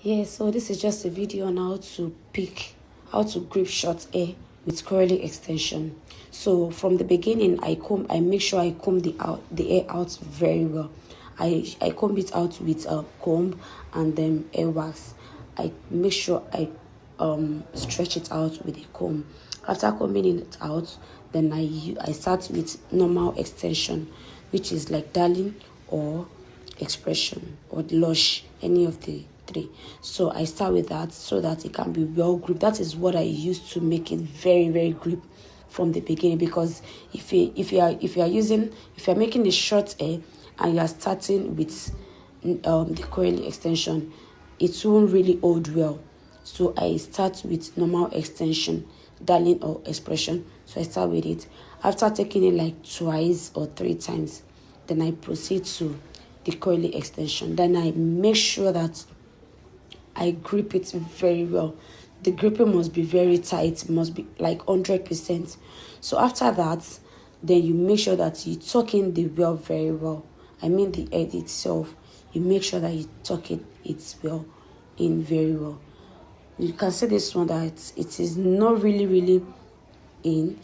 Yeah, so this is just a video on how to grip short hair with curly extension. So from the beginning, I make sure I comb the hair out very well. I comb it out with a comb and then hair wax. I make sure I stretch it out with a comb. After combing it out, then I start with normal extension, which is like darling or expression or lush, any of the three. So I start with that so that it can be well gripped. That is what I use to make it very, very grip from the beginning. Because if you are making the short hair and you are starting with the curly extension, it won't really hold well. So I start with normal extension, darling or expression. So I start with it. After taking it like twice or three times, then I proceed to the curly extension. Then I make sure that I grip it very well. The gripping must be very tight, must be like 100%. So after that, then you make sure that you tuck in the well very well. I mean the head itself. You make sure that you tuck it well in very well. You can see this one that it is not really in.